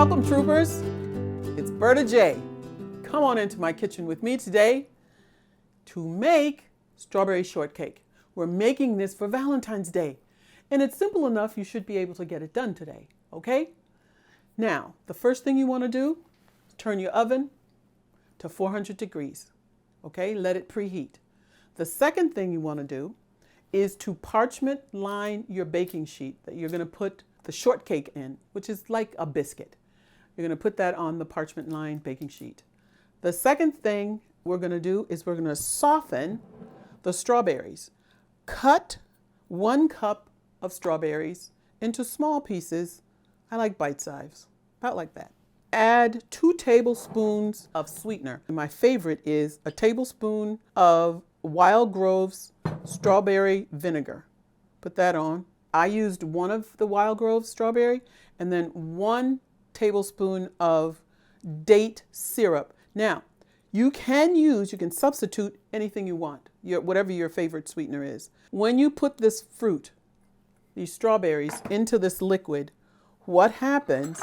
Welcome, troopers. It's Berta J. Come on into my kitchen with me today to make strawberry shortcake. We're making this for Valentine's Day, and it's simple enough you should be able to get it done today, okay? Now, the first thing you want to do, turn your oven to 400 degrees, okay? Let it preheat. The second thing you want to do is to parchment line your baking sheet that you're going to put the shortcake in, which is like a biscuit. You're going to put that on the parchment line baking sheet. The second thing we're going to do is we're going to soften the strawberries. Cut 1 cup of strawberries into small pieces. I like bite size, about like that. Add 2 tablespoons of sweetener. And my favorite is a tablespoon of Wild Groves Strawberry Vinegar. Put that on. I used 1 of the Wild Groves strawberry and then 1 tablespoon of date syrup. Now, you can substitute anything you want, whatever your favorite sweetener is. When you put this fruit, these strawberries, into this liquid, what happens,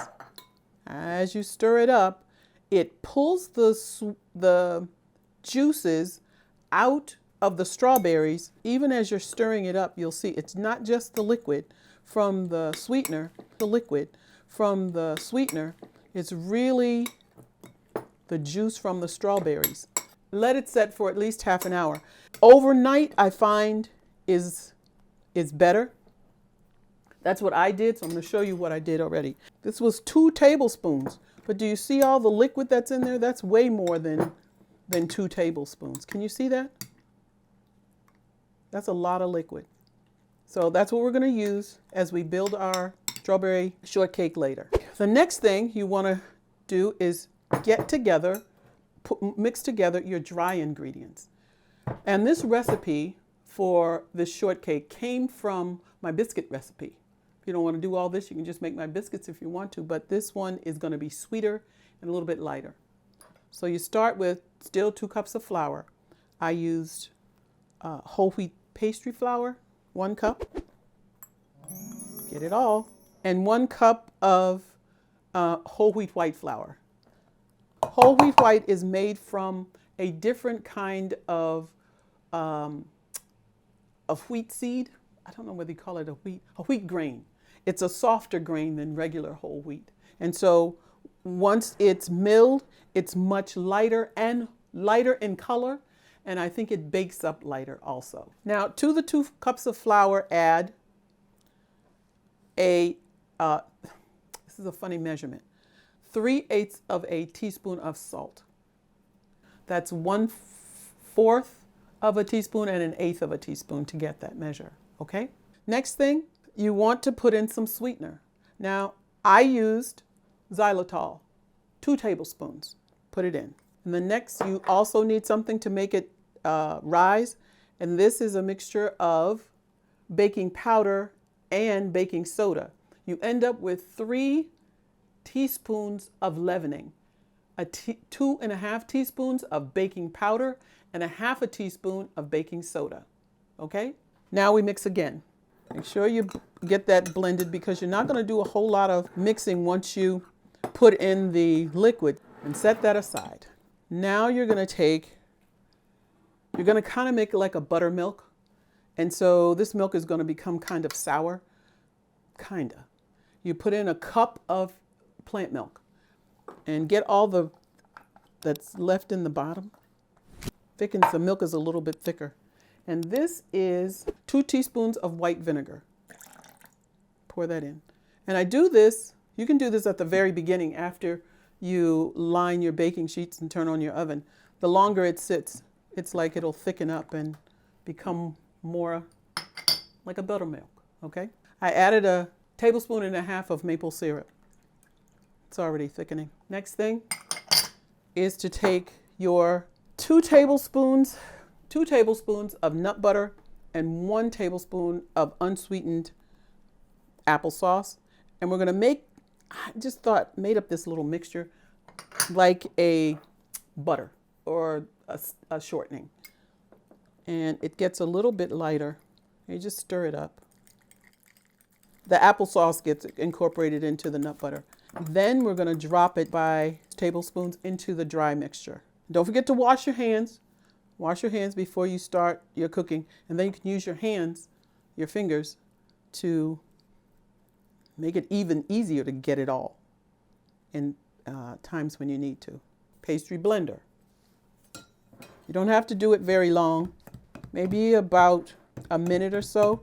as you stir it up, it pulls the juices out of the strawberries. Even as you're stirring it up, you'll see it's not just the liquid from the sweetener, it's really the juice from the strawberries. Let it set for at least half an hour. Overnight, I find is better. That's what I did, so I'm going to show you what I did already. This was 2 tablespoons, but do you see all the liquid that's in there? That's way more than 2 tablespoons. Can you see that? That's a lot of liquid. So that's what we're going to use as we build our strawberry shortcake later. The next thing you want to do is mix together your dry ingredients. And this recipe for this shortcake came from my biscuit recipe. If you don't want to do all this, you can just make my biscuits if you want to, but this one is going to be sweeter and a little bit lighter. So you start with still 2 cups of flour. I used whole wheat pastry flour, 1 cup. Get it all. And 1 cup of whole wheat white flour. Whole wheat white is made from a different kind of wheat seed. I don't know whether you call it a wheat grain. It's a softer grain than regular whole wheat. And so once it's milled, it's much lighter in color, and I think it bakes up lighter also. Now, to the 2 cups of flour, add this is a funny measurement, 3/8 of a teaspoon of salt. That's 1/4 of a teaspoon and 1/8 of a teaspoon to get that measure, okay? Next thing, you want to put in some sweetener. Now, I used xylitol, 2 tablespoons. Put it in. And the next, you also need something to make it rise, and this is a mixture of baking powder and baking soda. You end up with 3 teaspoons of leavening, 2.5 teaspoons of baking powder, and 1/2 teaspoon of baking soda. Okay? Now we mix again. Make sure you get that blended because you're not going to do a whole lot of mixing once you put in the liquid, and set that aside. Now you're going to kind of make it like a buttermilk. And so this milk is going to become kind of sour. Kinda. You put in 1 cup of plant milk and get all that's left in the bottom. Thickens, the milk is a little bit thicker. And this is 2 teaspoons of white vinegar. Pour that in. And I do this, you can do this at the very beginning after you line your baking sheets and turn on your oven. The longer it sits, it's like it'll thicken up and become more like a buttermilk, okay? I added 1.5 tablespoons of maple syrup. It's already thickening. Next thing is to take your 2 tablespoons of nut butter and 1 tablespoon of unsweetened applesauce. And we're going to made up this little mixture like a butter or a shortening. And it gets a little bit lighter. You just stir it up. The applesauce gets incorporated into the nut butter. Then we're going to drop it by tablespoons into the dry mixture. Don't forget to wash your hands. Wash your hands before you start your cooking. And then you can use your hands, your fingers, to make it even easier to get it all in times when you need to. Pastry blender. You don't have to do it very long, maybe about a minute or so.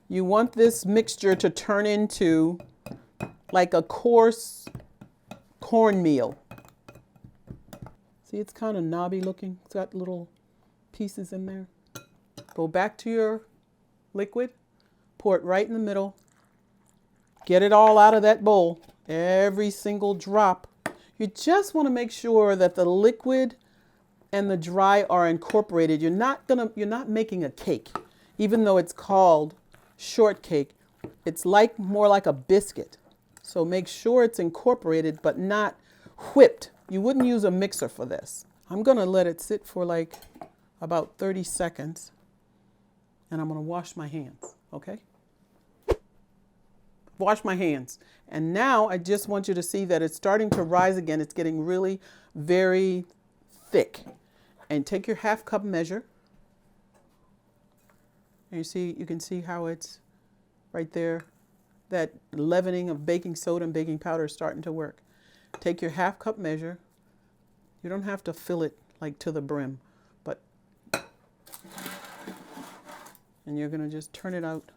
You want this mixture to turn into like a coarse cornmeal. See, it's kind of knobby looking. It's got little pieces in there. Go back to your liquid, pour it right in the middle. Get it all out of that bowl, every single drop. You just want to make sure that the liquid and the dry are incorporated. You're not making a cake, even though it's called shortcake. It's more like a biscuit. So make sure it's incorporated, but not whipped. You wouldn't use a mixer for this. I'm gonna let it sit for like about 30 seconds, and I'm gonna wash my hands, okay? Wash my hands. And now I just want you to see that it's starting to rise again. It's getting really very thick. And take your half cup measure. And you can see how it's right there. That leavening of baking soda and baking powder is starting to work. Take your half cup measure. You don't have to fill it like to the brim, but, and you're gonna just turn it out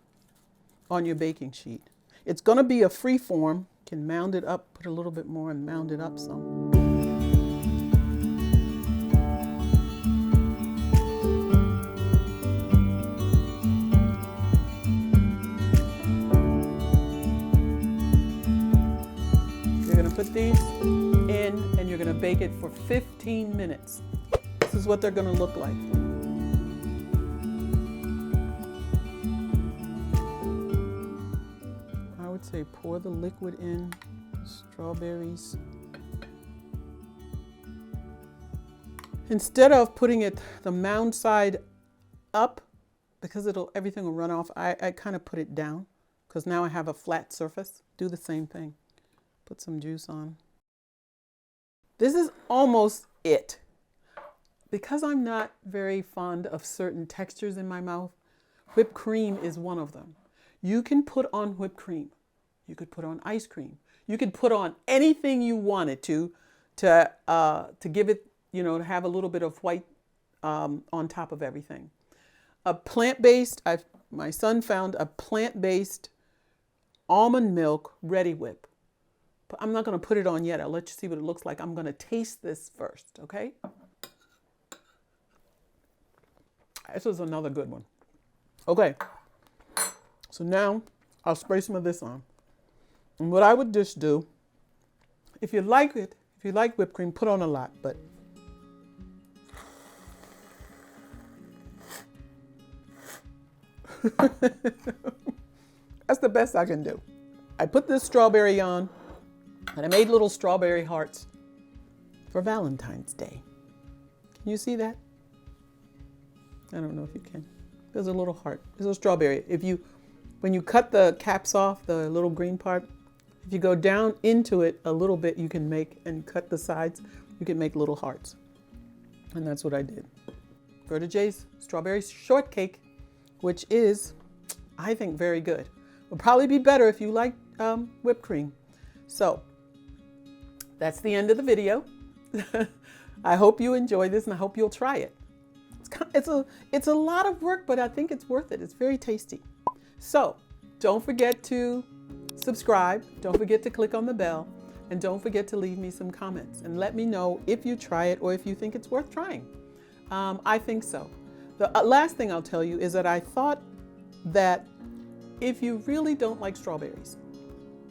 on your baking sheet. It's gonna be a free form. You can mound it up, put a little bit more and mound it up some. Put these in and you're going to bake it for 15 minutes. This is what they're going to look like. I would say pour the liquid in, strawberries. Instead of putting it the mound side up, because everything will run off, I kind of put it down because now I have a flat surface. Do the same thing. Put some juice on. This is almost it. Because I'm not very fond of certain textures in my mouth, whipped cream is one of them. You can put on whipped cream. You could put on ice cream. You could put on anything you wanted to give it, to have a little bit of white on top of everything. A plant-based, my son found a plant-based almond milk Ready Whip. I'm not going to put it on yet. I'll let you see what it looks like. I'm going to taste this first, okay? This is another good one. Okay, so now I'll spray some of this on. And what I would just do, if you like whipped cream, put on a lot, but that's the best I can do. I put this strawberry on. And I made little strawberry hearts for Valentine's Day. Can you see that? I don't know if you can. There's a little heart. There's a strawberry. When you cut the caps off, the little green part, if you go down into it a little bit, you can and cut the sides, you can make little hearts. And that's what I did. Berta J's Strawberry Shortcake, which is, I think, very good. Would probably be better if you like whipped cream. So, that's the end of the video. I hope you enjoy this and I hope you'll try it. It's a lot of work, but I think it's worth it. It's very tasty. So don't forget to subscribe. Don't forget to click on the bell. And don't forget to leave me some comments and let me know if you try it or if you think it's worth trying. I think so. The last thing I'll tell you is that I thought that if you really don't like strawberries,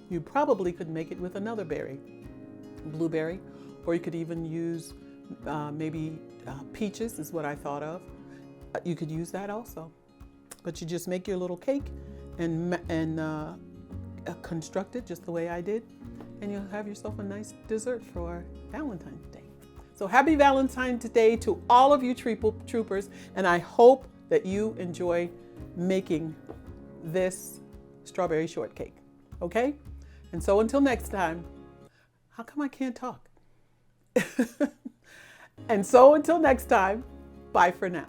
you probably could make it with another berry, blueberry, or you could even use maybe peaches is what I thought of. You could use that also. But you just make your little cake and construct it just the way I did, and you'll have yourself a nice dessert for Valentine's Day. So happy Valentine's Day to all of you troopers, and I hope that you enjoy making this strawberry shortcake, okay? And so until next time, How come I can't talk? And so until next time, bye for now.